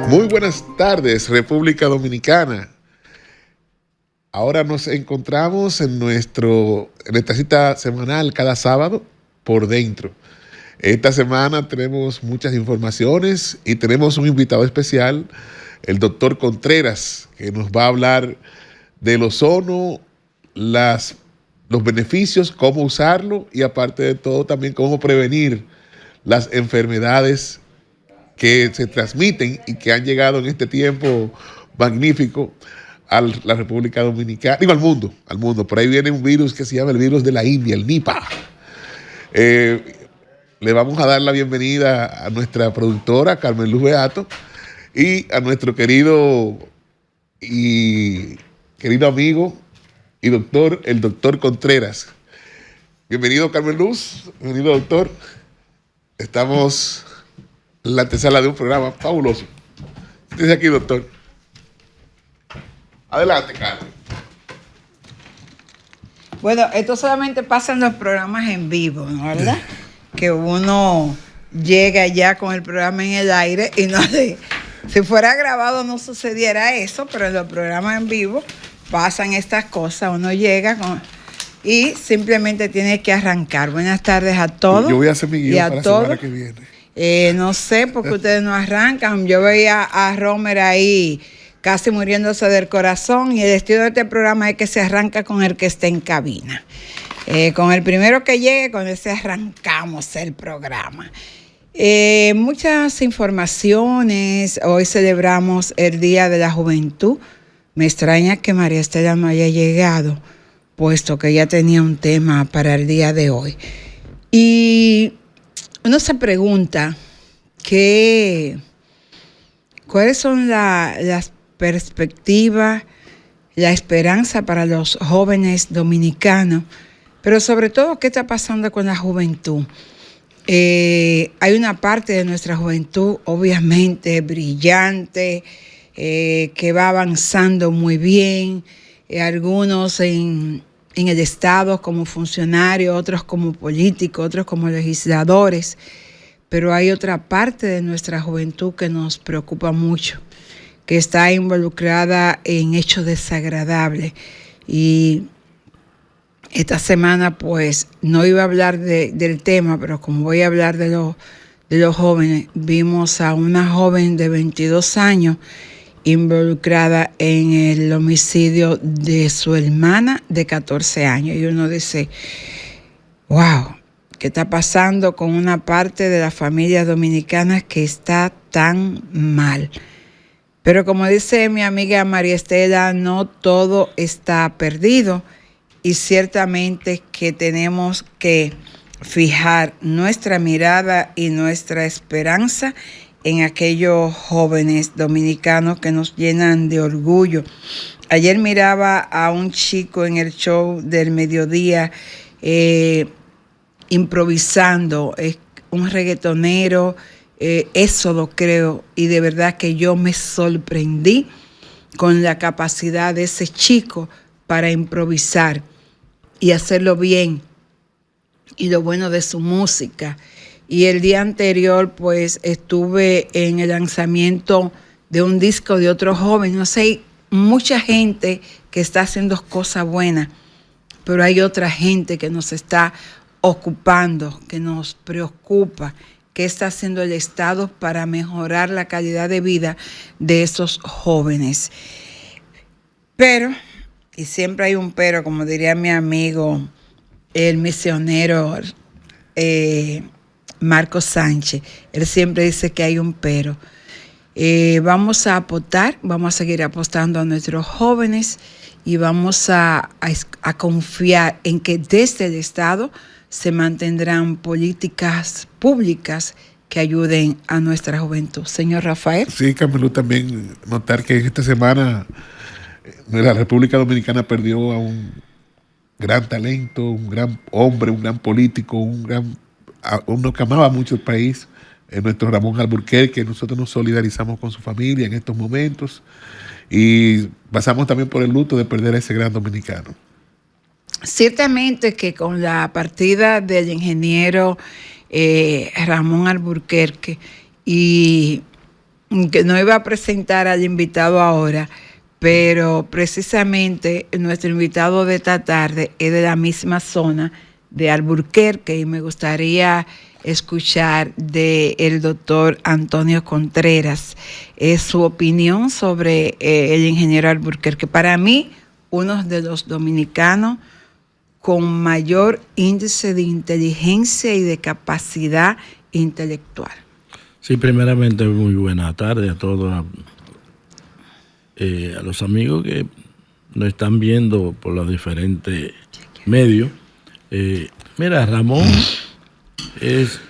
Muy buenas tardes, República Dominicana. Ahora nos encontramos en esta cita semanal cada sábado por dentro. Esta semana tenemos muchas informaciones y tenemos un invitado especial, el doctor Contreras, que nos va a hablar del ozono, los beneficios, cómo usarlo y aparte de todo también cómo prevenir las enfermedades que se transmiten y que han llegado en este tiempo magnífico a la República Dominicana, digo al mundo. Por ahí viene un virus que se llama el virus de la India, el Nipah. Le vamos a dar la bienvenida a nuestra productora, Carmen Luz Beato, y a nuestro querido amigo y doctor, el doctor Contreras. Bienvenido, Carmen Luz. Bienvenido, doctor. Estamos en la antesala de un programa fabuloso. Estése aquí, doctor. Adelante, Carmen. Bueno, esto solamente pasa en los programas en vivo, ¿no? ¿Verdad? Que uno llega ya con el programa en el aire y no si fuera grabado no sucediera eso, pero en los programas en vivo pasan estas cosas. Uno llega y simplemente tiene que arrancar. Buenas tardes a todos. Yo voy a hacer mi guión para la semana que viene. No sé por qué ustedes no arrancan. Yo veía a Romer ahí casi muriéndose del corazón y el estilo de este programa es que se arranca con el que esté en cabina. Con el primero que llegue, con ese arrancamos el programa. Muchas informaciones. Hoy celebramos el Día de la Juventud. Me extraña que María Estela no haya llegado, puesto que ella tenía un tema para el día de hoy. Y uno se pregunta cuáles son las perspectivas, la esperanza para los jóvenes dominicanos, pero sobre todo, ¿qué está pasando con la juventud? Hay una parte de nuestra juventud, obviamente, brillante, que va avanzando muy bien, algunos en el Estado como funcionarios, otros como políticos, otros como legisladores, pero hay otra parte de nuestra juventud que nos preocupa mucho, que está involucrada en hechos desagradables. Y esta semana pues no iba a hablar del tema, pero como voy a hablar de los jóvenes, vimos a una joven de 22 años involucrada en el homicidio de su hermana de 14 años. Y uno dice, wow, ¿qué está pasando con una parte de las familias dominicanas que está tan mal? Pero como dice mi amiga María Estela, no todo está perdido y ciertamente que tenemos que fijar nuestra mirada y nuestra esperanza en aquellos jóvenes dominicanos que nos llenan de orgullo. Ayer miraba a un chico en el show del mediodía improvisando, un reggaetonero, Éxodo creo, y de verdad que yo me sorprendí con la capacidad de ese chico para improvisar y hacerlo bien y lo bueno de su música. Y el día anterior pues estuve en el lanzamiento de un disco de otro joven. No sé, hay mucha gente que está haciendo cosas buenas, pero hay otra gente que nos está ocupando, que nos preocupa. ¿Qué está haciendo el Estado para mejorar la calidad de vida de esos jóvenes? Pero, y siempre hay un pero, como diría mi amigo, el misionero Marcos Sánchez, él siempre dice que hay un pero. Vamos a apostar, vamos a seguir apostando a nuestros jóvenes y vamos a confiar en que desde el Estado se mantendrán políticas públicas que ayuden a nuestra juventud. Señor Rafael. Sí, Camilo, también notar que esta semana la República Dominicana perdió a un gran talento, un gran hombre, un gran político, uno que amaba mucho el país, nuestro Ramón Alburquerque. Nosotros nos solidarizamos con su familia en estos momentos y pasamos también por el luto de perder a ese gran dominicano. Ciertamente que con la partida del ingeniero Ramón Alburquerque y que no iba a presentar al invitado ahora, pero precisamente nuestro invitado de esta tarde es de la misma zona de Alburquerque y me gustaría escuchar del doctor Antonio Contreras su opinión sobre el ingeniero Alburquerque. Para mí, uno de los dominicanos con mayor índice de inteligencia y de capacidad intelectual. Sí, primeramente muy buena tarde a todos, a los amigos que nos están viendo por los diferentes medios. Mira, Ramón es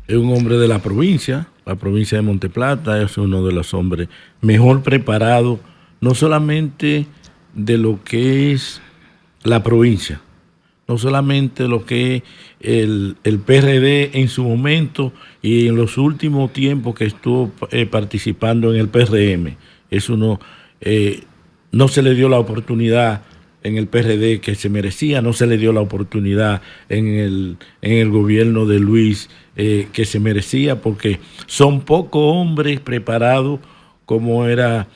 un hombre de la provincia de Monteplata, es uno de los hombres mejor preparados, no solamente de lo que es la provincia, no solamente lo que es el PRD en su momento y en los últimos tiempos que estuvo participando en el PRM. Eso no se le dio la oportunidad en el PRD que se merecía, no se le dio la oportunidad en el gobierno de Luis que se merecía, porque son pocos hombres preparados como era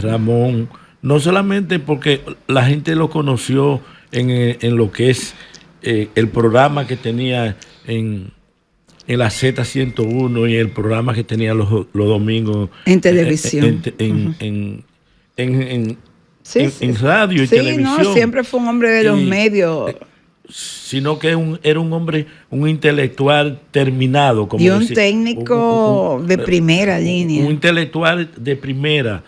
Ramón, no solamente porque la gente lo conoció en lo que es el programa que tenía en la Z101 y el programa que tenía los domingos en televisión, en radio y televisión. No, siempre fue un hombre de los medios. Sino que era un hombre, un intelectual terminado. Como y un técnico de primera línea. Un intelectual de primera,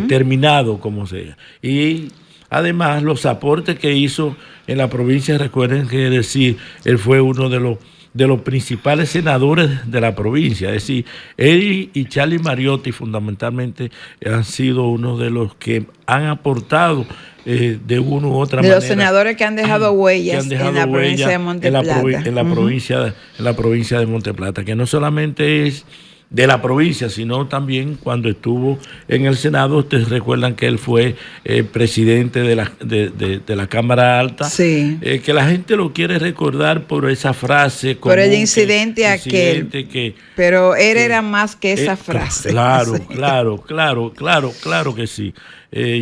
terminado, como sea. Y además los aportes que hizo en la provincia, recuerden que él fue uno de los principales senadores de la provincia. Es decir, él y Charlie Mariotti fundamentalmente han sido uno de los que han aportado de una u otra manera. De los senadores que han dejado huellas en la provincia de Monteplata. En la provincia de Monteplata, que no solamente es de la provincia, sino también cuando estuvo en el Senado, ustedes recuerdan que él fue presidente de la Cámara Alta, sí. Que la gente lo quiere recordar por esa frase. Por el incidente aquel, pero él era más que esa frase. Claro, sí. claro que sí.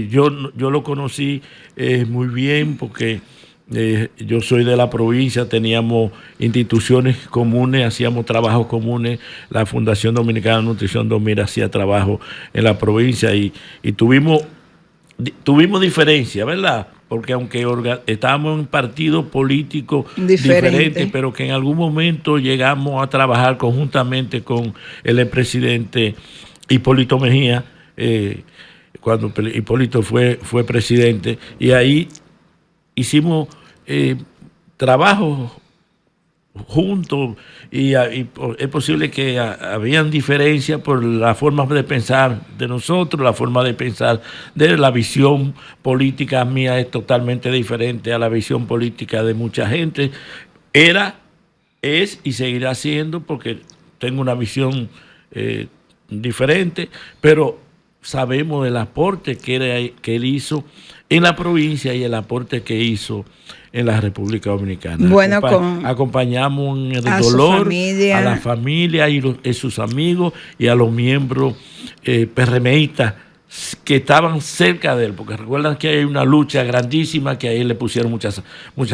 Yo lo conocí muy bien porque yo soy de la provincia, teníamos instituciones comunes, hacíamos trabajos comunes, la Fundación Dominicana de Nutrición Domira hacía trabajo en la provincia y tuvimos diferencia, ¿verdad? Porque aunque estábamos en partidos políticos diferentes, pero que en algún momento llegamos a trabajar conjuntamente con el expresidente Hipólito Mejía, cuando Hipólito fue presidente, y ahí hicimos trabajos juntos y es posible que habían diferencias por la forma de pensar de nosotros, la forma de pensar de la visión política mía es totalmente diferente a la visión política de mucha gente. Es y seguirá siendo porque tengo una visión diferente, pero sabemos el aporte que él hizo en la provincia y el aporte que hizo en la República Dominicana. Bueno, acompañamos en el dolor a la familia y sus amigos y a los miembros PRMistas que estaban cerca de él, porque recuerdan que hay una lucha grandísima, que ahí le pusieron muchas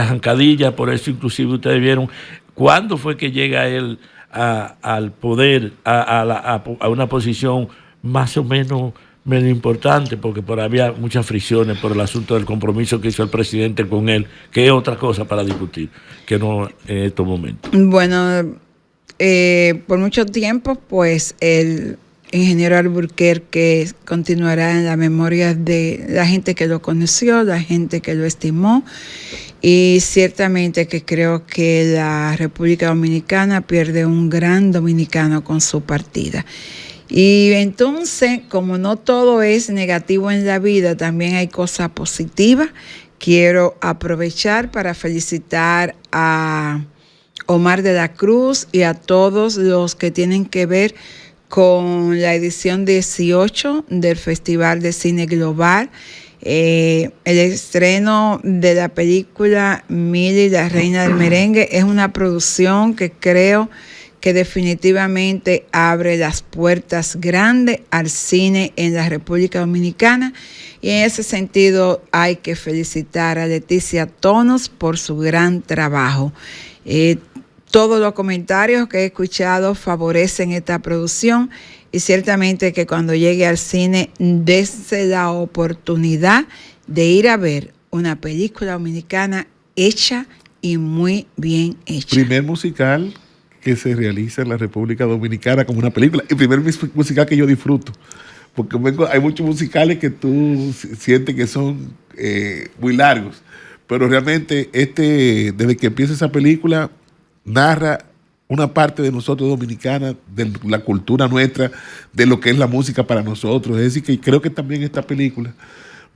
zancadillas, por eso inclusive ustedes vieron cuándo fue que llega él al poder, a una posición más o menos importante, porque había muchas fricciones por el asunto del compromiso que hizo el presidente con él, que es otra cosa para discutir, que no en estos momentos. Bueno, por mucho tiempo, pues el ingeniero Alburquerque continuará en la memoria de la gente que lo conoció, la gente que lo estimó, y ciertamente que creo que la República Dominicana pierde un gran dominicano con su partida. Y entonces, como no todo es negativo en la vida, también hay cosas positivas. Quiero aprovechar para felicitar a Omar de la Cruz y a todos los que tienen que ver con la edición 18 del Festival de Cine Global. El estreno de la película Milly, la reina del merengue, es una producción que creo que definitivamente abre las puertas grandes al cine en la República Dominicana. Y en ese sentido hay que felicitar a Leticia Tonos por su gran trabajo. Todos los comentarios que he escuchado favorecen esta producción y ciertamente que cuando llegue al cine dése la oportunidad de ir a ver una película dominicana hecha y muy bien hecha. Primer musical que se realiza en la República Dominicana como una película. El primer musical que yo disfruto. Porque hay muchos musicales que tú sientes que son muy largos. Pero realmente desde que empieza esa película, narra una parte de nosotros dominicanas, de la cultura nuestra, de lo que es la música para nosotros. Es decir, que creo que también esta película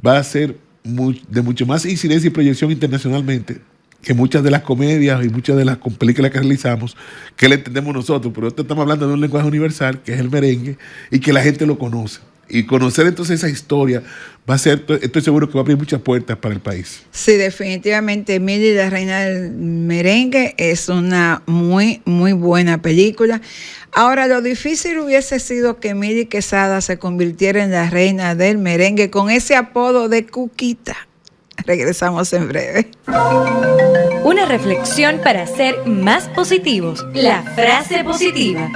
va a ser de mucho más incidencia y proyección internacionalmente que muchas de las comedias y muchas de las películas que realizamos, que le entendemos nosotros. Pero estamos hablando de un lenguaje universal, que es el merengue, y que la gente lo conoce. Y conocer entonces esa historia va a ser, estoy seguro que va a abrir muchas puertas para el país. Sí, definitivamente Emily, la reina del merengue, es una muy, muy buena película. Ahora, lo difícil hubiese sido que Emily Quesada se convirtiera en la reina del merengue con ese apodo de Cuquita. Regresamos en breve. Una reflexión para ser más positivos. La frase positiva.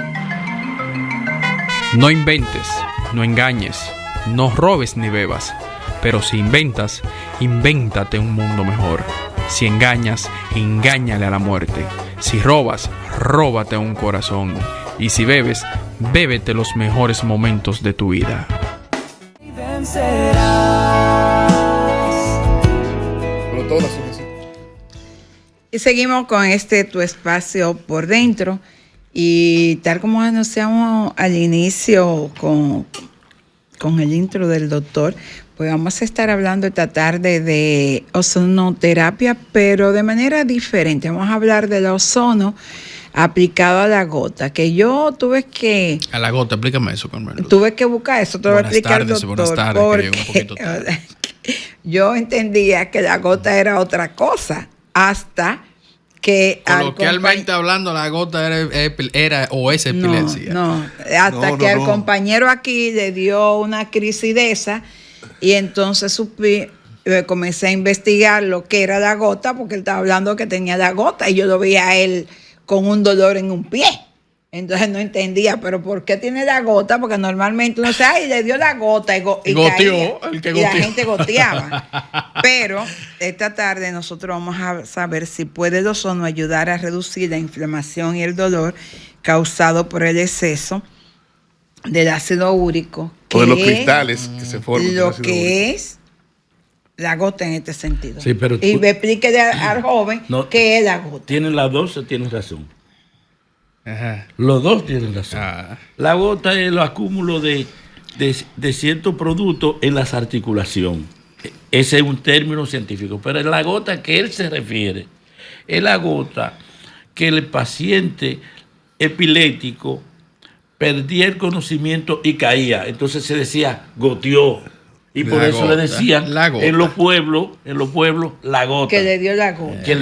No inventes, no engañes, no robes ni bebas. Pero si inventas, invéntate un mundo mejor. Si engañas, engáñale a la muerte. Si robas, róbate un corazón. Y si bebes, bébete los mejores momentos de tu vida. Y seguimos con Tu Espacio por Dentro. Y tal como anunciamos al inicio con el intro del doctor, pues vamos a estar hablando esta tarde de ozonoterapia, pero de manera diferente. Vamos a hablar del ozono aplicado a la gota, que yo tuve que... A la gota, explícame eso, Carmelo. Tuve que buscar eso, te lo voy a explicar, doctor. Buenas tardes, que llego un poquito tarde. Yo entendía que la gota era otra cosa, hasta que... Coloquialmente hablando, la gota era o es epilepsia. Hasta que al compañero aquí le dio una crisis de esa, y entonces comencé a investigar lo que era la gota, porque él estaba hablando que tenía la gota, y yo lo veía a él con un dolor en un pie. Entonces no entendía, pero ¿por qué tiene la gota? Porque normalmente uno dice, ay, le dio la gota y goteó, y la gente goteaba. Pero esta tarde nosotros vamos a saber si puede el ozono ayudar a reducir la inflamación y el dolor causado por el exceso del ácido úrico. O de los cristales que se forman. Lo que es la gota en este sentido. Sí, pero y me explíquele al joven qué es la gota. Tienen las dos, tienen razón. Ajá. Los dos tienen razón. La gota es el acúmulo de ciertos productos en las articulaciones. Ese es un término científico. Pero la gota que él se refiere es la gota que el paciente epiléptico perdía el conocimiento y caía. Entonces se decía, goteó. Y por eso le decían en los pueblos, la gota. Que le dio la gota. Que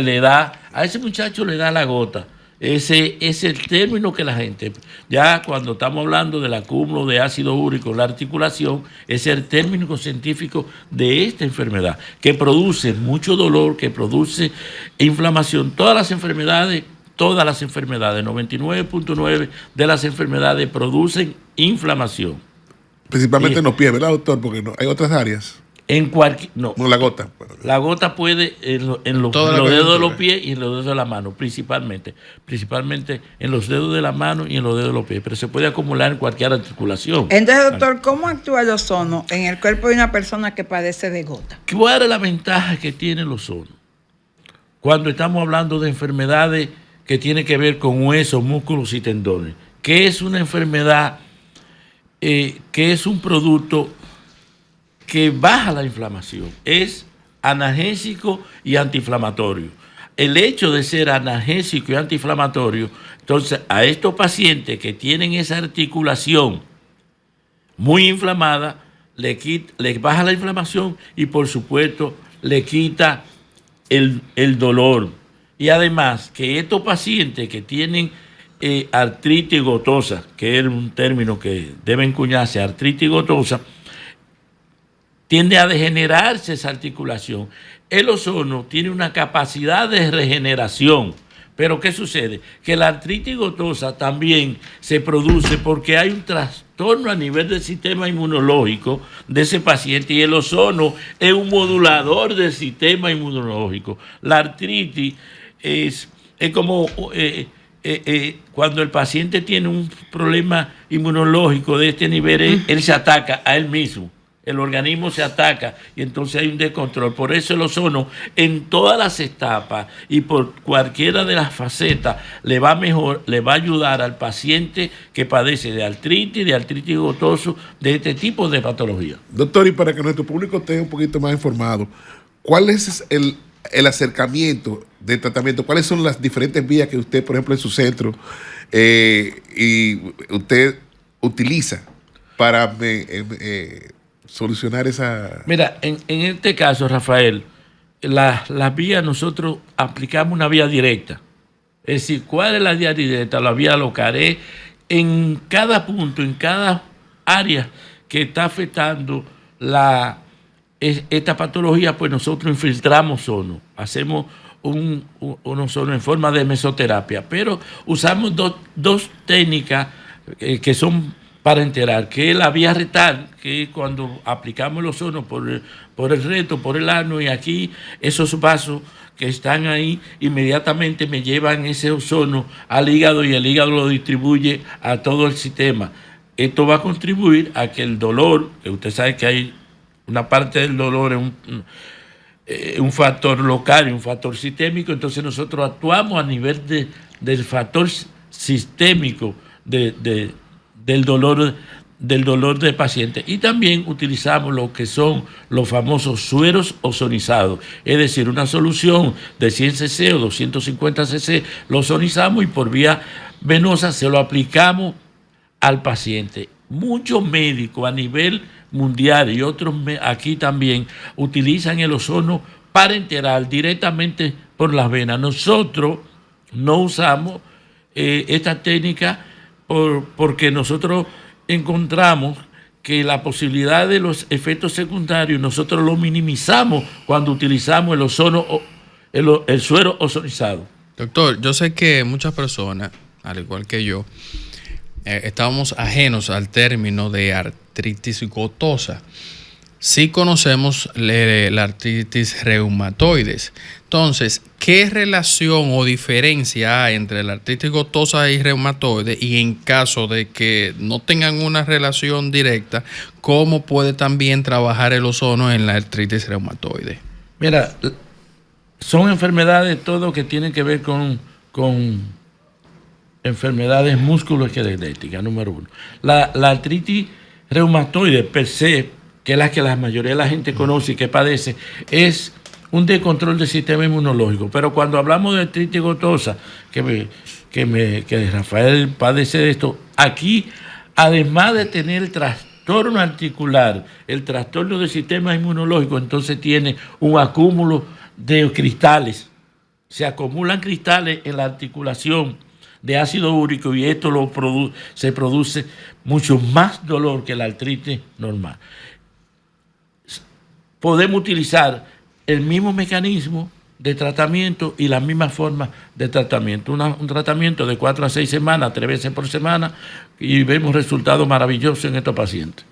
le da, a ese muchacho le da la gota. Ese es el término que la gente, ya cuando estamos hablando del acúmulo de ácido úrico en la articulación, ese es el término científico de esta enfermedad, que produce mucho dolor, que produce inflamación. Todas las enfermedades, 99.9 de las enfermedades producen inflamación. Principalmente en los pies, ¿verdad, doctor? Porque hay otras áreas. No, la gota. La gota puede en los dedos de los pies y en los dedos de la mano, principalmente en los dedos de la mano y en los dedos de los pies, pero se puede acumular en cualquier articulación. Entonces, doctor, ¿cómo actúa el ozono en el cuerpo de una persona que padece de gota? ¿Cuál es la ventaja que tiene el ozono? Cuando estamos hablando de enfermedades que tienen que ver con huesos, músculos y tendones, que es una enfermedad que es un producto que baja la inflamación, es analgésico y antiinflamatorio. El hecho de ser analgésico y antiinflamatorio, entonces a estos pacientes que tienen esa articulación muy inflamada, les baja la inflamación y por supuesto le quita el dolor. Y además que estos pacientes que tienen artritis gotosa, que es un término que debe encuñarse, artritis gotosa, tiende a degenerarse esa articulación. El ozono tiene una capacidad de regeneración, pero ¿qué sucede? Que la artritis gotosa también se produce porque hay un trastorno a nivel del sistema inmunológico de ese paciente, y el ozono es un modulador del sistema inmunológico. La artritis es como cuando el paciente tiene un problema inmunológico de este nivel, él se ataca a él mismo. El organismo se ataca y entonces hay un descontrol. Por eso el ozono en todas las etapas y por cualquiera de las facetas le va a ayudar al paciente que padece de artritis gotoso, de este tipo de patología. Doctor, y para que nuestro público esté un poquito más informado, ¿cuál es el acercamiento de tratamiento? ¿Cuáles son las diferentes vías que usted, por ejemplo, en su centro, y usted utiliza para solucionar esa... Mira, en este caso, Rafael, las vías, nosotros aplicamos una vía directa. Es decir, ¿cuál es la vía directa? La vía local es en cada punto, en cada área que está afectando esta patología, pues nosotros infiltramos ozono, hacemos un ozono en forma de mesoterapia, pero usamos dos técnicas que son para enterar, que es la vía rectal, que es cuando aplicamos el ozono por el recto, por el ano, y aquí esos vasos que están ahí inmediatamente me llevan ese ozono al hígado y el hígado lo distribuye a todo el sistema. Esto va a contribuir a que el dolor, que usted sabe que hay una parte del dolor, es un factor local y un factor sistémico, entonces nosotros actuamos a nivel del factor sistémico del dolor del paciente, y también utilizamos lo que son los famosos sueros ozonizados, es decir, una solución de 100 cc o 250 cc, lo ozonizamos y por vía venosa se lo aplicamos al paciente. Muchos médicos a nivel mundial y otros aquí también utilizan el ozono parenteral directamente por las venas. Nosotros no usamos esta técnica porque nosotros encontramos que la posibilidad de los efectos secundarios nosotros lo minimizamos cuando utilizamos el ozono, el suero ozonizado. Doctor, yo sé que muchas personas, al igual que yo, estábamos ajenos al término de artritis gotosa. Sí conocemos la artritis reumatoides. Entonces, ¿qué relación o diferencia hay entre la artritis gotosa y reumatoide? Y en caso de que no tengan una relación directa, ¿cómo puede también trabajar el ozono en la artritis reumatoide? Mira, son enfermedades todo que tienen que ver con enfermedades musculoesqueléticas, número uno. La artritis reumatoide per se, que es la que la mayoría de la gente conoce y que padece, es un descontrol del sistema inmunológico. Pero cuando hablamos de artritis gotosa, que Rafael padece de esto, aquí, además de tener el trastorno articular, el trastorno del sistema inmunológico, entonces tiene un acúmulo de cristales. Se acumulan cristales en la articulación de ácido úrico y esto se produce mucho más dolor que la artritis normal. Podemos utilizar el mismo mecanismo de tratamiento y la misma forma de tratamiento. Un tratamiento de 4 a 6 semanas, 3 veces por semana, y vemos resultados maravillosos en estos pacientes.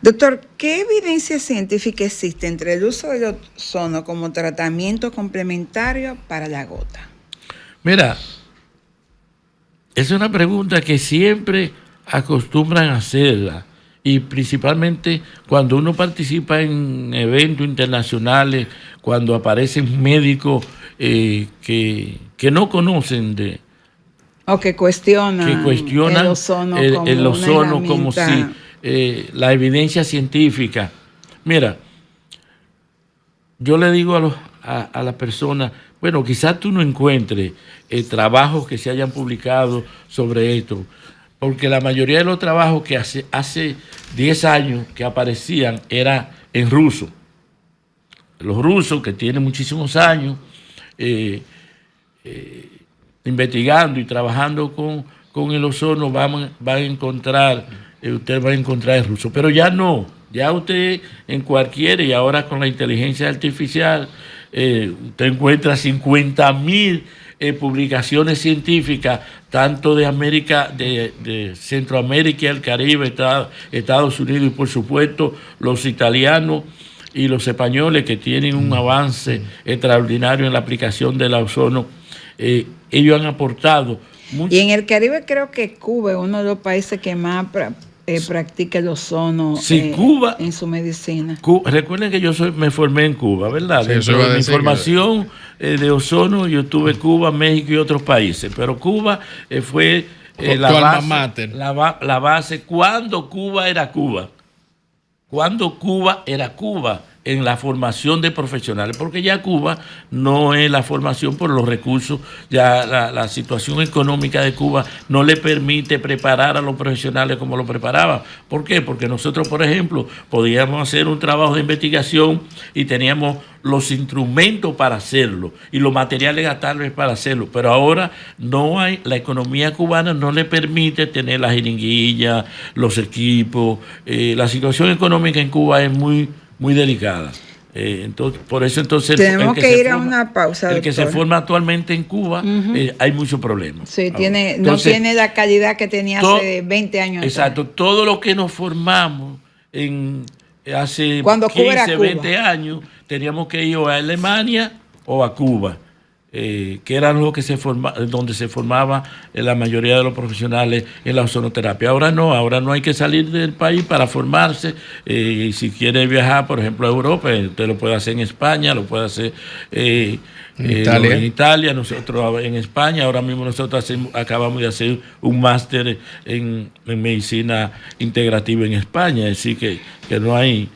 Doctor, ¿qué evidencia científica existe entre el uso del ozono como tratamiento complementario para la gota? Mira, es una pregunta que siempre acostumbran a hacerla, y principalmente cuando uno participa en eventos internacionales, cuando aparecen médicos que no conocen o que cuestionan el ozono como si la evidencia científica. Mira, yo le digo a las personas, bueno, quizás tú no encuentres trabajos que se hayan publicado sobre esto, porque la mayoría de los trabajos que hace 10 años que aparecían era en ruso. Los rusos, que tienen muchísimos años investigando y trabajando con el ozono, va a encontrar, usted va a encontrar el ruso. Pero ya no, ya usted en cualquiera, y ahora con la inteligencia artificial, usted encuentra 50.000 publicaciones científicas, tanto de América, de Centroamérica y el Caribe, Estados Unidos y por supuesto los italianos y los españoles, que tienen un avance extraordinario en la aplicación del ozono. Ellos han aportado mucho. Y en el Caribe creo que Cuba es uno de los países que más practica el ozono, sí, Cuba, en su medicina. Recuerden que yo me formé en Cuba, ¿verdad? Sí, Dentro de mi formación de ozono, yo tuve Cuba, México y otros países, pero Cuba fue la base cuando Cuba era Cuba. Cuando Cuba era Cuba en la formación de profesionales, porque ya Cuba no es la formación por los recursos, ya la situación económica de Cuba no le permite preparar a los profesionales como lo preparaba. ¿Por qué? Porque nosotros, por ejemplo, podíamos hacer un trabajo de investigación y teníamos los instrumentos para hacerlo y los materiales gastables para hacerlo, pero ahora no hay, la economía cubana no le permite tener la jeringuilla, los equipos, la situación económica en Cuba es muy delicada. Entonces, por eso tenemos que ir a una pausa. El que se forma actualmente en Cuba, hay muchos problemas. Sí, no tiene la calidad que tenía hace 20 años. Exacto, atrás. Todo lo que nos formamos hace cuando 15, 20 años, teníamos que ir a Alemania o a Cuba, que eran los que donde se formaba la mayoría de los profesionales en la ozonoterapia. Ahora no hay que salir del país para formarse. Si quiere viajar, por ejemplo, a Europa, usted lo puede hacer en España, lo puede hacer en Italia, nosotros en España. Ahora mismo nosotros acabamos de hacer un máster en medicina integrativa en España, es decir que no hay.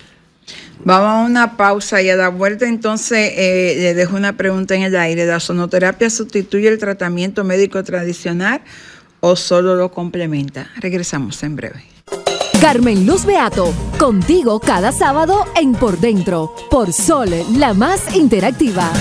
Vamos a una pausa y a la vuelta entonces le dejo una pregunta en el aire. ¿La ozonoterapia sustituye el tratamiento médico tradicional o solo lo complementa? Regresamos en breve. Carmen Luz Beato, contigo cada sábado en Por Dentro, por Sol, la más interactiva.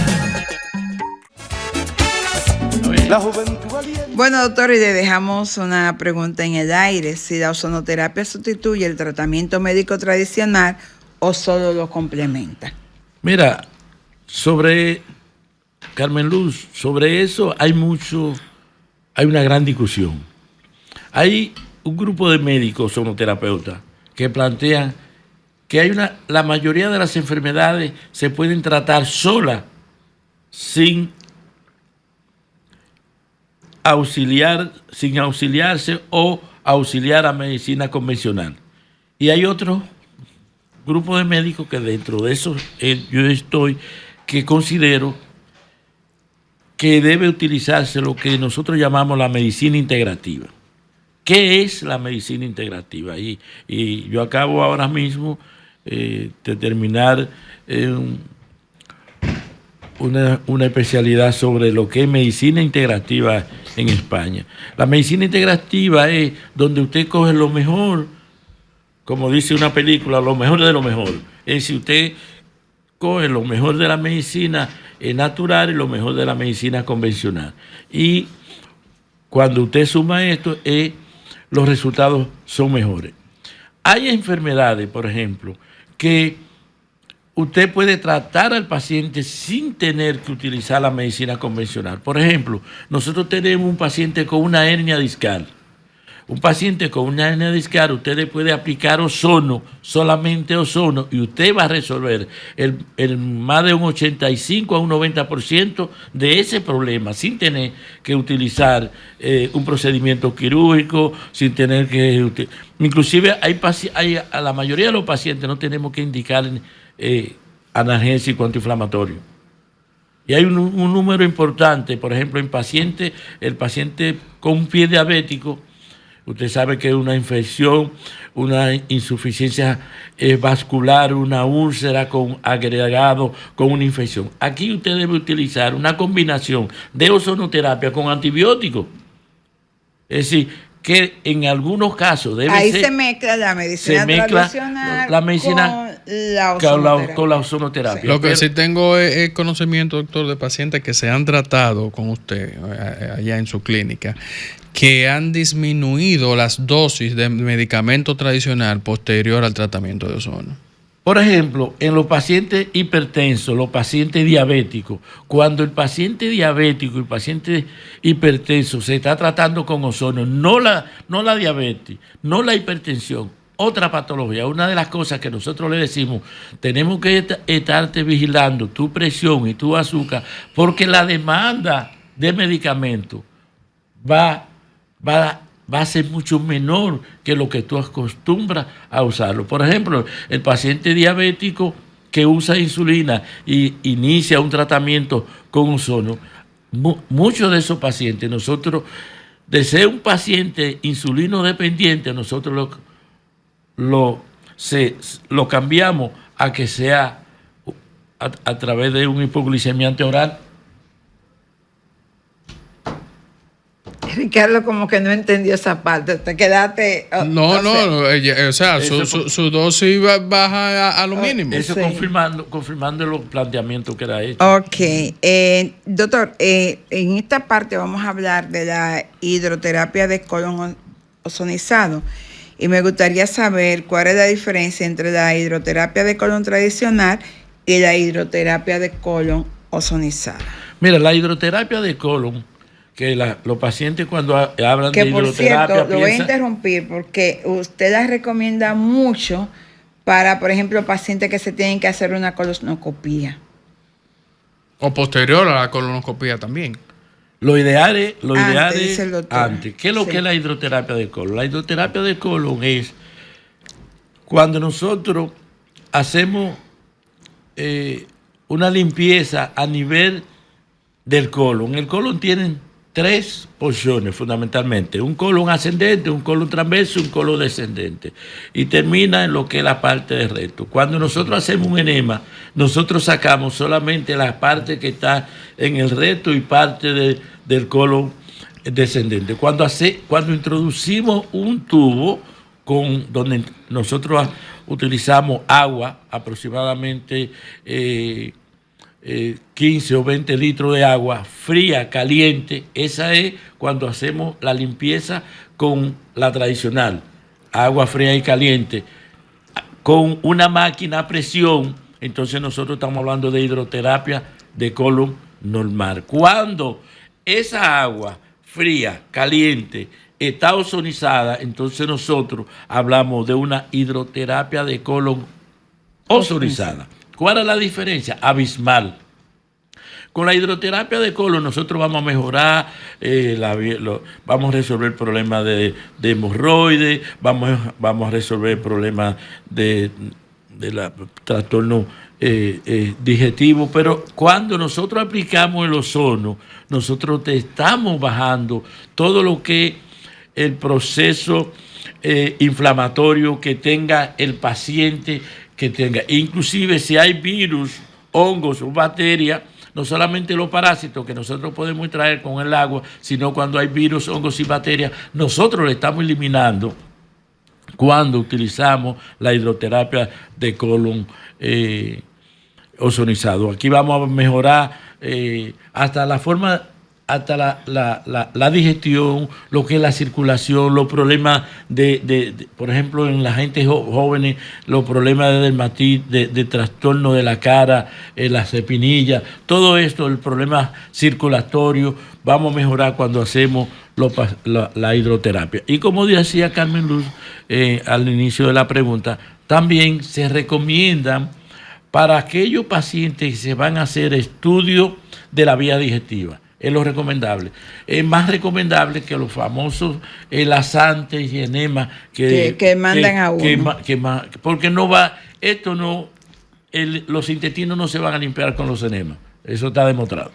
Bueno, doctor, y le dejamos una pregunta en el aire. Si la ozonoterapia sustituye el tratamiento médico tradicional o solo lo complementa. Mira, Carmen Luz, sobre eso hay una gran discusión. Hay un grupo de médicos ozonoterapeutas que plantean que la mayoría de las enfermedades se pueden tratar solas sin auxiliarse o auxiliar a medicina convencional. Y hay otros grupo de médicos que dentro de eso yo estoy, que considero que debe utilizarse lo que nosotros llamamos la medicina integrativa. ¿Qué es la medicina integrativa? Y yo acabo ahora mismo de terminar una especialidad sobre lo que es medicina integrativa en España. La medicina integrativa es donde usted coge lo mejor, como dice una película, lo mejor de lo mejor. Es decir, usted coge lo mejor de la medicina natural y lo mejor de la medicina convencional. Y cuando usted suma esto, los resultados son mejores. Hay enfermedades, por ejemplo, que usted puede tratar al paciente sin tener que utilizar la medicina convencional. Por ejemplo, nosotros tenemos un paciente con una hernia discal. Un paciente con una hernia discal, usted le puede aplicar ozono, solamente ozono, y usted va a resolver el más de un 85 a un 90% de ese problema, sin tener que utilizar un procedimiento quirúrgico, sin tener que... Inclusive a la mayoría de los pacientes no tenemos que indicar analgésico antiinflamatorio. Y hay un número importante, por ejemplo, el paciente con un pie diabético. Usted sabe que es una infección, una insuficiencia vascular, una úlcera con agregado, con una infección. Aquí usted debe utilizar una combinación de ozonoterapia con antibióticos. Es decir, que en algunos casos debe ahí ser... se mezcla la medicina tradicional la medicina la con la ozonoterapia. Sí. Lo que sí tengo es conocimiento, doctor, de pacientes que se han tratado con usted allá en su clínica, que han disminuido las dosis de medicamento tradicional posterior al tratamiento de ozono. Por ejemplo, en los pacientes hipertensos, los pacientes diabéticos, cuando el paciente diabético y el paciente hipertenso se está tratando con ozono, no la diabetes, no la hipertensión, otra patología, una de las cosas que nosotros le decimos, tenemos que estarte vigilando tu presión y tu azúcar, porque la demanda de medicamentos va a ser mucho menor que lo que tú acostumbras a usarlo. Por ejemplo, el paciente diabético que usa insulina y inicia un tratamiento con ozono, muchos de esos pacientes, nosotros, de ser un paciente insulino dependiente, nosotros lo cambiamos a que sea a través de un hipoglicemiante oral. Ricardo como que no entendió esa parte. Te quedaste... O sea, su dosis baja a lo mínimo. Eso Sí. confirmando los planteamientos que era hecho. Ok. Doctor, en esta parte vamos a hablar de la hidroterapia de colon ozonizado. Y me gustaría saber cuál es la diferencia entre la hidroterapia de colon tradicional y la hidroterapia de colon ozonizada. Mira, la hidroterapia de colon, que los pacientes cuando hablan Que de por hidroterapia cierto, lo voy a interrumpir porque usted la recomienda mucho para, por ejemplo, pacientes que se tienen que hacer una colonoscopía. O posterior a la colonoscopia también. Lo ideal es dice el doctor. antes. ¿Qué es lo Sí. que es la hidroterapia de colon? La hidroterapia de colon es cuando nosotros hacemos una limpieza a nivel del colon. El colon tiene 3 porciones fundamentalmente: un colon ascendente, un colon transverso y un colon descendente, y termina en lo que es la parte del recto. Cuando nosotros hacemos un enema, nosotros sacamos solamente la parte que está en el recto y parte del colon descendente. Cuando introducimos un tubo donde nosotros utilizamos agua, aproximadamente 15 o 20 litros de agua fría, caliente, esa es cuando hacemos la limpieza con la tradicional, agua fría y caliente, con una máquina a presión. Entonces nosotros estamos hablando de hidroterapia de colon normal. Cuando esa agua fría, caliente, está ozonizada, entonces nosotros hablamos de una hidroterapia de colon ozonizada. ¿Cuál es la diferencia? Abismal. Con la hidroterapia de colon nosotros vamos a mejorar, vamos a resolver el problema de hemorroides, vamos a resolver el problema de trastorno digestivo, pero cuando nosotros aplicamos el ozono, nosotros te estamos bajando todo lo que el proceso inflamatorio que tenga el paciente, que tenga, inclusive si hay virus, hongos o bacterias, no solamente los parásitos que nosotros podemos traer con el agua, sino cuando hay virus, hongos y bacterias, nosotros le estamos eliminando cuando utilizamos la hidroterapia de colon ozonizado. Aquí vamos a mejorar hasta la forma, hasta la digestión, lo que es la circulación, los problemas por ejemplo, en la gente jóvenes, los problemas de dermatitis, de trastorno de la cara, las espinillas, todo esto, el problema circulatorio, vamos a mejorar cuando hacemos la hidroterapia. Y como decía Carmen Luz al inicio de la pregunta, también se recomiendan para aquellos pacientes que se van a hacer estudios de la vía digestiva. Es lo recomendable. Es más recomendable que los famosos laxantes y enemas que mandan a uno. Porque los intestinos no se van a limpiar con los enemas. Eso está demostrado.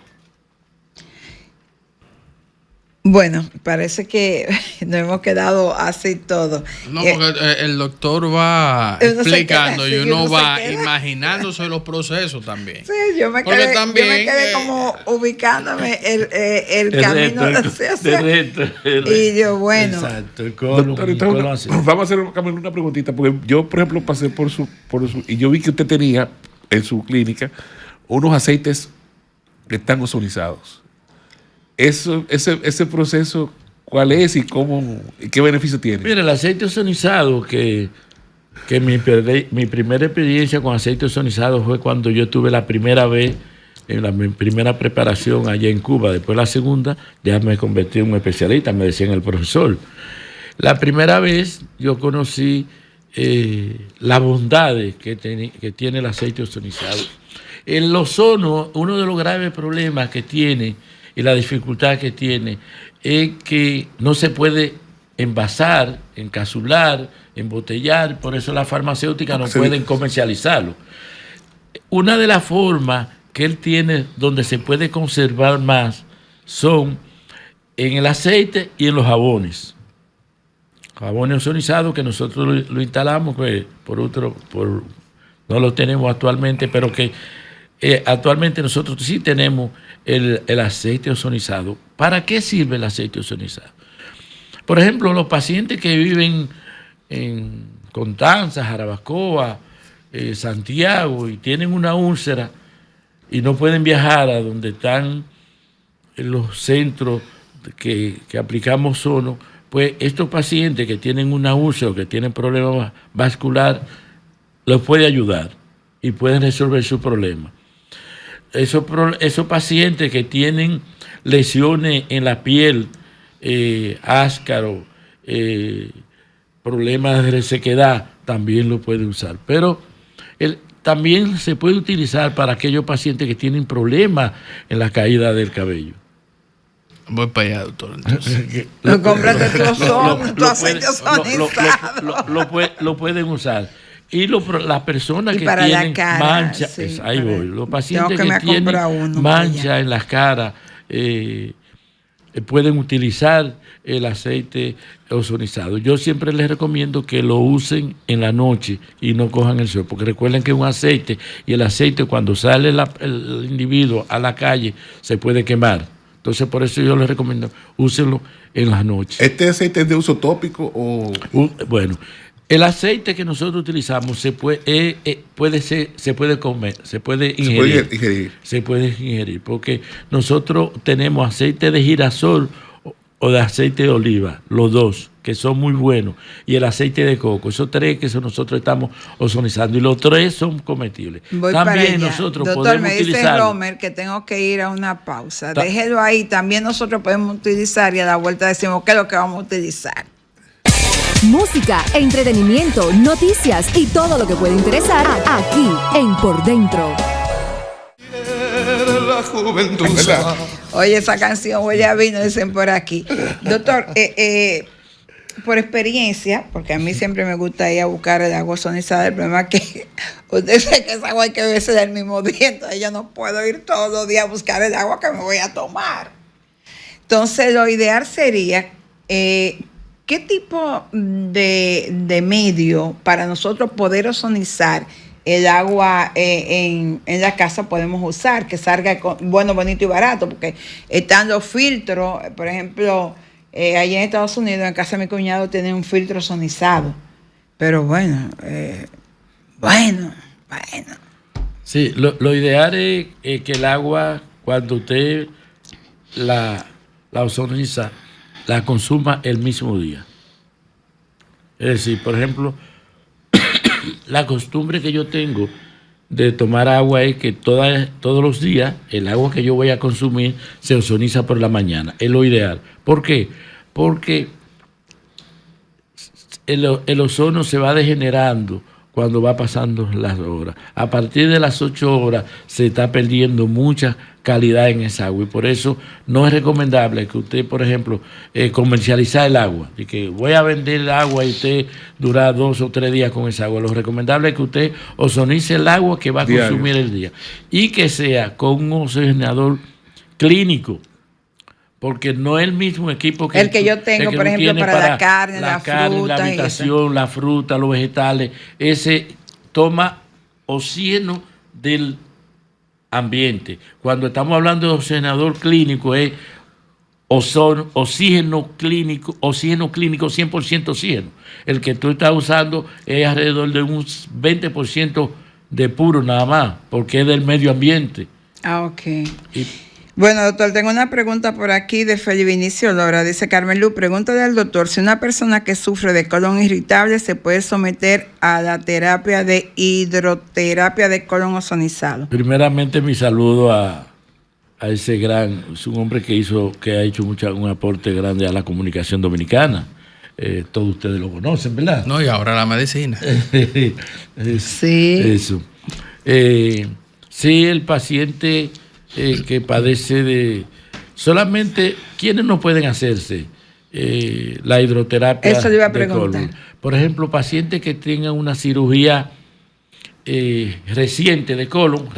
Bueno, parece que nos hemos quedado así todo. No, porque el doctor va Uno se explicando queda y así, uno uno va se queda. imaginándose los procesos también. Sí, yo me Porque quedé, también, yo me quedé como ubicándome el camino y yo, bueno. Exacto, Doctor, entonces, vamos a hacer una preguntita, porque yo, por ejemplo, pasé por su, y yo vi que usted tenía en su clínica unos aceites que están ozonizados. Ese proceso, ¿cuál es y cómo y qué beneficio tiene? Mira, el aceite ozonizado, que mi primera experiencia con aceite ozonizado fue cuando yo tuve la primera vez, mi primera preparación allá en Cuba. Después la segunda, ya me convertí en un especialista, me decían el profesor. La primera vez yo conocí las bondades que tiene el aceite ozonizado. El ozono, uno de los graves problemas que tiene y la dificultad que tiene es que no se puede envasar, encapsular, embotellar, por eso las farmacéuticas no pueden comercializarlo. Una de las formas que él tiene donde se puede conservar más son en el aceite y en los jabones. Jabones ozonizados que nosotros lo instalamos, pues, no lo tenemos actualmente, pero que actualmente nosotros sí tenemos el aceite ozonizado. ¿Para qué sirve el aceite ozonizado? Por ejemplo, los pacientes que viven en Constanza, Jarabacoa, Santiago y tienen una úlcera y no pueden viajar a donde están los centros que aplicamos ozono, pues estos pacientes que tienen una úlcera o que tienen problemas vascular los puede ayudar y pueden resolver su problema. Esos pacientes que tienen lesiones en la piel, áscaro, problemas de resequedad, también lo pueden usar. Pero también se puede utilizar para aquellos pacientes que tienen problemas en la caída del cabello. Voy para allá, doctor. Entonces. Cómprate tu aceite ozonizado. Lo pueden usar. Y las personas que para tienen manchas, sí, ahí voy. Los pacientes que tienen manchas en las caras pueden utilizar el aceite ozonizado. Yo siempre les recomiendo que lo usen en la noche y no cojan el sol, porque recuerden que es un aceite y el aceite cuando sale el individuo a la calle se puede quemar. Entonces, por eso yo les recomiendo, úsenlo en las noches. ¿Este aceite es de uso tópico o...? Bueno, el aceite que nosotros utilizamos se puede comer, se puede ingerir. Se puede ingerir, porque nosotros tenemos aceite de girasol o de aceite de oliva, los dos, que son muy buenos, y el aceite de coco, esos tres que nosotros estamos ozonizando, y los tres son comestibles. También nosotros Doctor, podemos me dice utilizarlo. Romer que tengo que ir a una pausa. Déjelo ahí, también nosotros podemos utilizar y a la vuelta decimos qué es lo que vamos a utilizar. Música, entretenimiento, noticias y todo lo que puede interesar aquí en Por Dentro. La juventud. Oye, esa canción huele a vino, dicen por aquí. Doctor, por experiencia, porque a mí siempre me gusta ir a buscar el agua ozonizada, el problema es que usted sabe que esa agua hay que beberse del mismo día, entonces yo no puedo ir todos los días a buscar el agua que me voy a tomar. Entonces, lo ideal sería, ¿qué tipo de medio para nosotros poder ozonizar el agua en la casa podemos usar, que salga bueno, bonito y barato? Porque están los filtros, por ejemplo, allá en Estados Unidos, en casa de mi cuñado, tienen un filtro ozonizado. Pero bueno. Sí, lo ideal es que el agua, cuando usted la ozoniza, la consuma el mismo día. Es decir, por ejemplo, la costumbre que yo tengo de tomar agua es que todos los días el agua que yo voy a consumir se ozoniza por la mañana. Es lo ideal. ¿Por qué? Porque el ozono se va degenerando cuando va pasando las horas. A partir de las 8 horas se está perdiendo mucha calidad en esa agua y por eso no es recomendable que usted, por ejemplo, comercializar el agua, y que voy a vender el agua y usted dura 2 o 3 días con esa agua. Lo recomendable es que usted ozonice el agua que va a consumir el día y que sea con un oxigenador clínico, porque no es el mismo equipo que el que yo tengo, por ejemplo, para la carne, la fruta, la habitación, la fruta, los vegetales. Ese toma oxígeno del ambiente. Cuando estamos hablando de oxigenador clínico, es oxígeno clínico, 100% oxígeno. El que tú estás usando es alrededor de un 20% de puro nada más, porque es del medio ambiente. Ok. Bueno, doctor, tengo una pregunta por aquí de Felipe Vinicio Lora. Dice Carmen Luz, pregúntale al doctor si una persona que sufre de colon irritable se puede someter a la terapia de hidroterapia de colon ozonizado. Primeramente, mi saludo a ese es un hombre que ha hecho un aporte grande a la comunicación dominicana. Todos ustedes lo conocen, ¿verdad? No, y ahora la medicina. Sí. Eso. Sí, el paciente que padece de... Solamente, ¿quiénes no pueden hacerse la hidroterapia? Eso le iba a de preguntar. colon? Por ejemplo, pacientes que tengan una cirugía reciente de colon,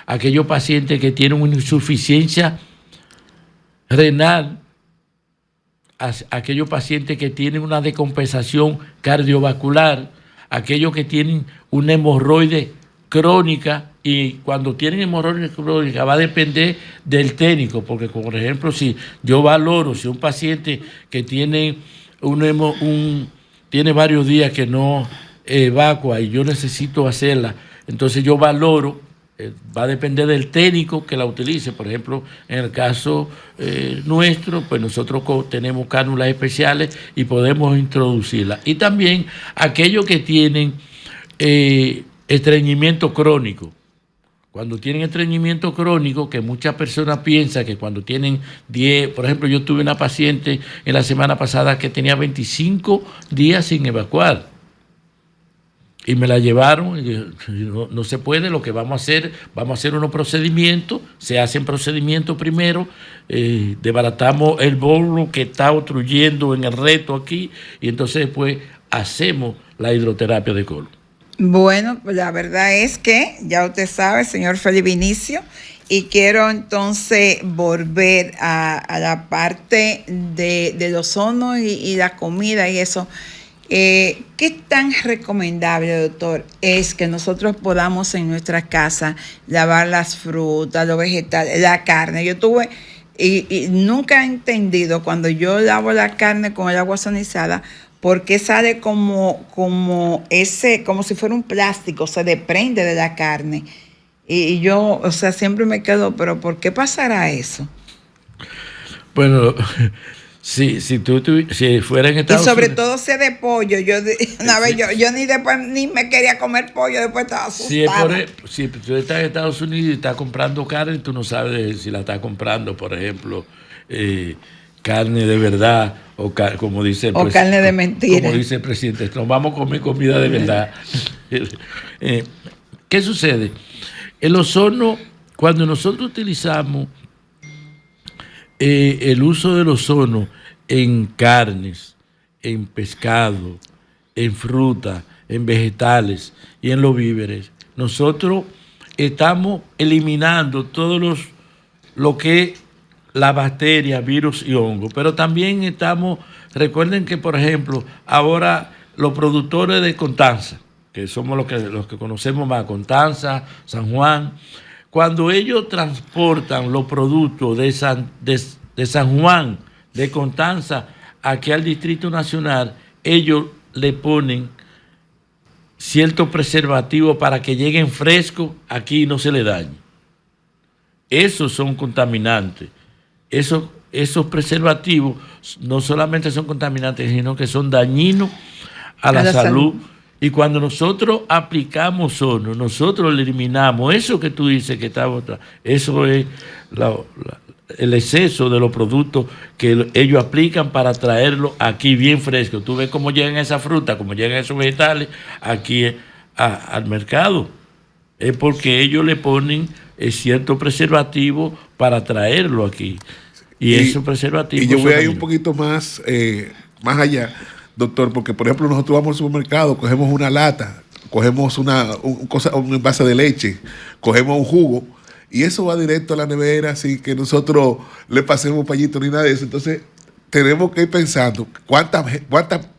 aquellos pacientes que tienen una insuficiencia renal, aquellos pacientes que tienen una decompensación cardiovascular, aquellos que tienen una hemorroide crónica, y cuando tienen hemorroide crónica va a depender del técnico, porque por ejemplo, si yo valoro, si un paciente que tiene tiene varios días que no evacua y yo necesito hacerla, entonces yo valoro, va a depender del técnico que la utilice. Por ejemplo, en el caso nuestro, pues nosotros tenemos cánulas especiales y podemos introducirla. Y también aquellos que tienen estreñimiento crónico. Cuando tienen estreñimiento crónico, que muchas personas piensan que cuando tienen 10, por ejemplo, yo tuve una paciente en la semana pasada que tenía 25 días sin evacuar. Y me la llevaron, y no se puede, lo que vamos a hacer unos procedimientos, se hacen procedimientos primero, desbaratamos el bolo que está obstruyendo en el recto aquí, y entonces después hacemos la hidroterapia de colon. Bueno, pues la verdad es que ya usted sabe, señor Felipe Vinicio, y quiero entonces volver a la parte del ozono y la comida y eso. ¿Qué tan recomendable, doctor, es que nosotros podamos en nuestra casa lavar las frutas, los vegetales, la carne? Yo tuve y nunca he entendido cuando yo lavo la carne con el agua ozonizada, ¿por qué sale como si fuera un plástico, se desprende de la carne? Y yo, o sea, siempre me quedo, pero ¿por qué pasará eso? Bueno, si fuera en Estados Unidos... Y sobre todo si es de pollo. Yo ni después ni me quería comer pollo, después estaba asustada. Si tú estás en Estados Unidos y estás comprando carne, tú no sabes si la estás comprando, por ejemplo, carne de verdad o como dice el carne de mentira. Como dice el presidente, nos vamos a comer comida de verdad. ¿Qué sucede? El ozono, cuando nosotros utilizamos el uso del ozono en carnes, en pescado, en fruta, en vegetales y en los víveres, nosotros estamos eliminando lo que es la bacteria, virus y hongo, pero también recuerden que por ejemplo, ahora los productores de Constanza, que somos los que conocemos más, Constanza, San Juan, cuando ellos transportan los productos de San Juan, de Constanza, aquí al Distrito Nacional, ellos le ponen ciertos preservativos para que lleguen frescos aquí y no se le dañe. Esos son contaminantes. Esos preservativos no solamente son contaminantes, sino que son dañinos a la salud. Y cuando nosotros aplicamos ozono, nosotros le eliminamos eso que tú dices que está botado. Eso es el exceso de los productos que ellos aplican para traerlo aquí bien fresco. Tú ves cómo llegan esas frutas, cómo llegan esos vegetales aquí al mercado. Es porque ellos le ponen cierto preservativo para traerlo aquí. Y esos preservativos... Y yo voy a ir un poquito más allá, doctor, porque por ejemplo nosotros vamos al supermercado, cogemos una lata, cogemos un envase de leche, cogemos un jugo y eso va directo a la nevera, así que nosotros le pasemos pañito ni nada de eso. Entonces, tenemos que ir pensando cuánta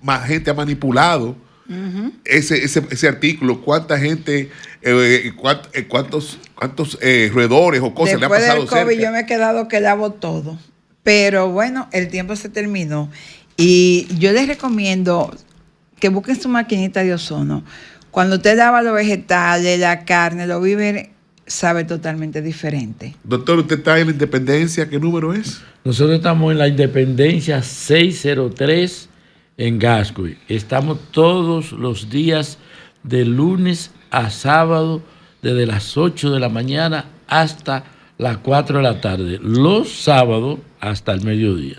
más gente ha manipulado ese artículo, cuánta gente, cuántos roedores o cosas Después le han pasado del COVID cerca. yo me he quedado que lavo todo. Pero bueno, el tiempo se terminó. Y yo les recomiendo que busquen su maquinita de ozono. Cuando usted lava los vegetales, la carne, los víveres, sabe totalmente diferente. Doctor, ¿usted está en la Independencia? ¿Qué número es? Nosotros estamos en la Independencia 603 en Gascoy. Estamos todos los días de lunes a sábado, desde las 8 de la mañana hasta las 4 de la tarde. Los sábados hasta el mediodía.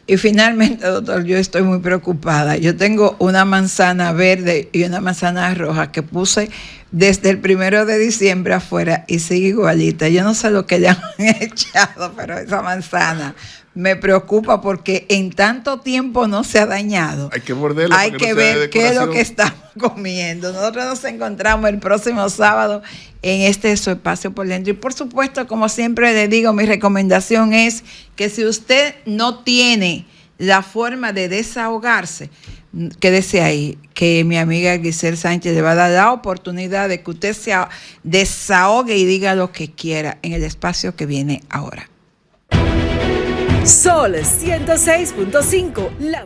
Y finalmente, doctor, yo estoy muy preocupada. Yo tengo una manzana verde y una manzana roja que puse desde el 1 de diciembre afuera y sigue igualita. Yo no sé lo que le han echado, pero esa manzana me preocupa porque en tanto tiempo no se ha dañado. Hay que morderla. Hay que ver qué es lo que estamos comiendo. Nosotros nos encontramos el próximo sábado en este Su Espacio por Dentro. Y por supuesto, como siempre le digo, mi recomendación es que si usted no tiene la forma de desahogarse, quédese ahí, que mi amiga Giselle Sánchez le va a dar la oportunidad de que usted se desahogue y diga lo que quiera en el espacio que viene ahora. Sol 106.5, la